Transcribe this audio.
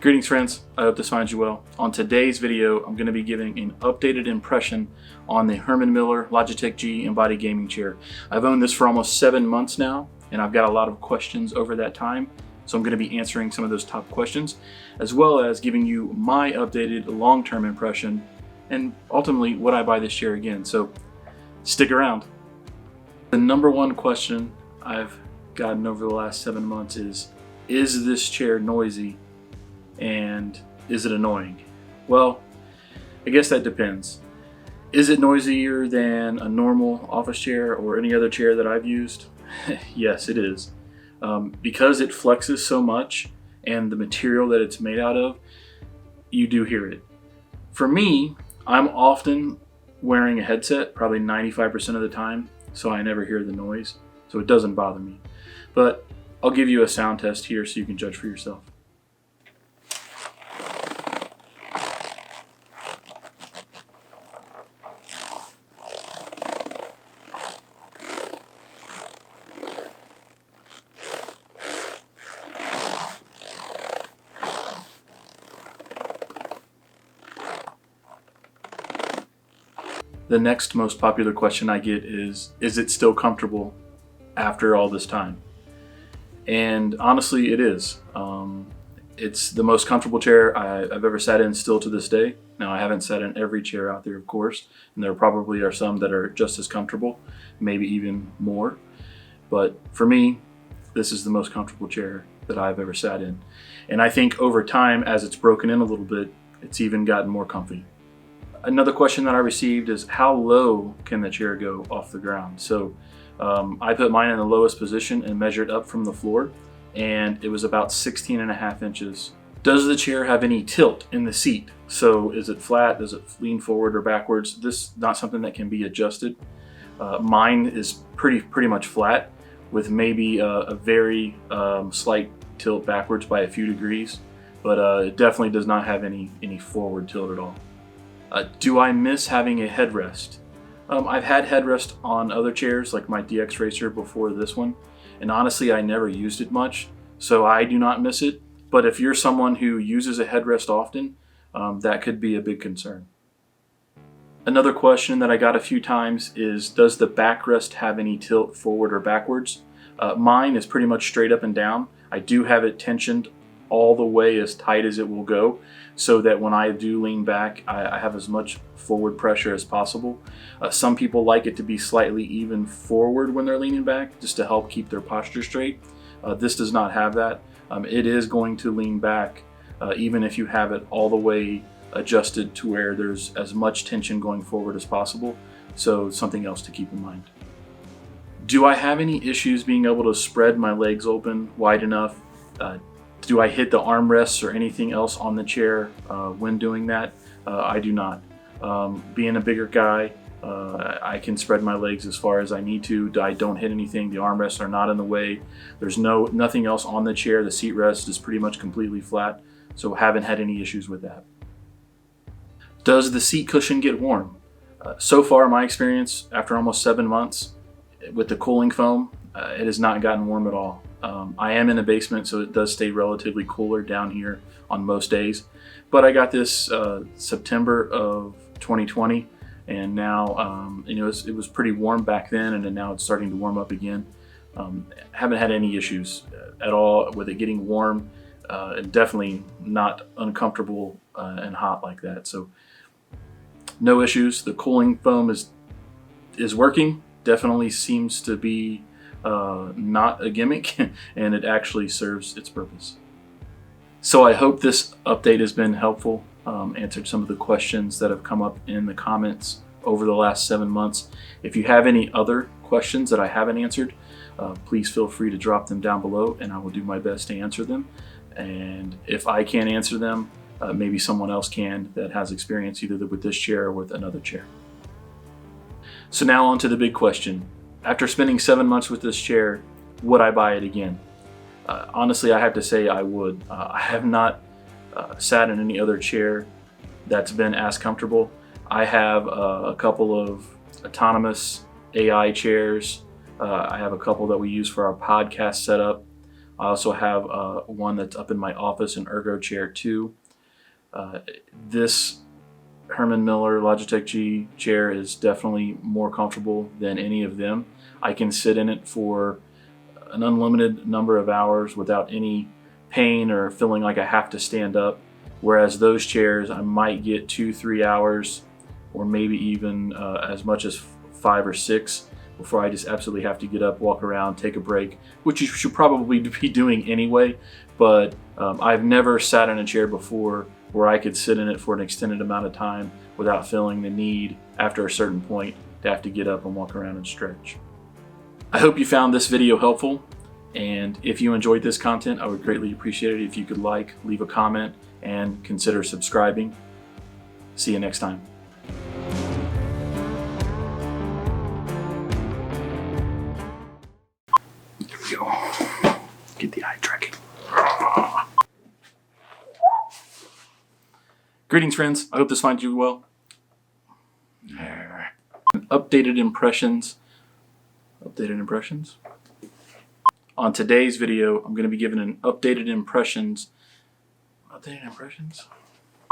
Greetings friends, I hope this finds you well. On today's video, I'm going to be giving an updated impression on the Herman Logitech G Embody gaming chair. I've owned this for almost 7 months now, and I've got a lot of questions over that time. So I'm going to be answering some of those top questions, as well as giving you my updated long-term impression, and ultimately would I buy this chair again. So stick around. The number one question I've gotten over the last 7 months is this chair noisy? And is it annoying? Well, I guess that depends. Is it noisier than a normal office chair or any other chair that I've used? Yes, it is. Because it flexes so much and the material that it's made out of, you do hear it. For me, I'm often wearing a headset, probably 95% of the time, so I never hear the noise, so it doesn't bother me. But I'll give you a sound test here so you can judge for yourself. The next most popular question I get is it still comfortable after all this time? And honestly, it is. It's the most comfortable chair I've ever sat in still to this day. Now, I haven't sat in every chair out there, of course, and there probably are some that are just as comfortable, maybe even more. But for me, this is the most comfortable chair that I've ever sat in. And I think over time, as it's broken in a little bit, it's even gotten more comfy. Another question that I received is how low can the chair go off the ground? So I put mine in the lowest position and measured up from the floor, and it was about 16.5 inches. Does the chair have any tilt in the seat? So is it flat? Does it lean forward or backwards? This is not something that can be adjusted. Mine is pretty much flat with maybe a very slight tilt backwards by a few degrees, but it definitely does not have any forward tilt at all. Do I miss having a headrest? I've had headrest on other chairs like my DX Racer before this one, and honestly I never used it much, so I do not miss it. But if you're someone who uses a headrest often, that could be a big concern. Another question that I got a few times is, does the backrest have any tilt forward or backwards? Mine is pretty much straight up and down. I do have it tensioned all the way as tight as it will go, so that when I do lean back, I have as much forward pressure as possible. Some people like it to be slightly even forward when they're leaning back, just to help keep their posture straight. This does not have that. It is going to lean back, even if you have it all the way adjusted to where there's as much tension going forward as possible. So something else to keep in mind. Do I have any issues being able to spread my legs open wide enough? Do I hit the armrests or anything else on the chair when doing that? I do not. Being a bigger guy, I can spread my legs as far as I need to. I don't hit anything. The armrests are not in the way. There's nothing else on the chair. The seat rest is pretty much completely flat, so haven't had any issues with that. Does the seat cushion get warm? So far, my experience, after almost 7 months, with the cooling foam, it has not gotten warm at all. I am in a basement, so it does stay relatively cooler down here on most days. But I got this September of 2020, and now it was pretty warm back then, and then now it's starting to warm up again. Haven't had any issues at all with it getting warm, and definitely not uncomfortable and hot like that. So no issues. The cooling foam is working. Definitely seems to be not a gimmick, and it actually serves its purpose. So I hope this update has been helpful, answered some of the questions that have come up in the comments over the last 7 months. If you have any other questions that I haven't answered, please feel free to drop them down below, and I will do my best to answer them. And if I can't answer them, maybe someone else can that has experience either with this chair or with another chair. So now on to the big question. After spending 7 months with this chair, would I buy it again? Honestly, I have to say I would. I have not sat in any other chair that's been as comfortable. I have a couple of autonomous AI chairs. I have a couple that we use for our podcast setup. I also have one that's up in my office, an ergo chair too. This Herman Miller Logitech G chair is definitely more comfortable than any of them. I can sit in it for an unlimited number of hours without any pain or feeling like I have to stand up. Whereas those chairs, I might get 2-3 hours, or maybe even as much as 5 or 6 before I just absolutely have to get up, walk around, take a break, which you should probably be doing anyway. But I've never sat in a chair before where I could sit in it for an extended amount of time without feeling the need after a certain point to have to get up and walk around and stretch. I hope you found this video helpful, and if you enjoyed this content, I would greatly appreciate it if you could like, leave a comment, and consider subscribing. See you next time. There we go. Get the eye tracking. Greetings, friends. I hope this finds you well. Updated impressions. On today's video, I'm going to be giving an updated impressions.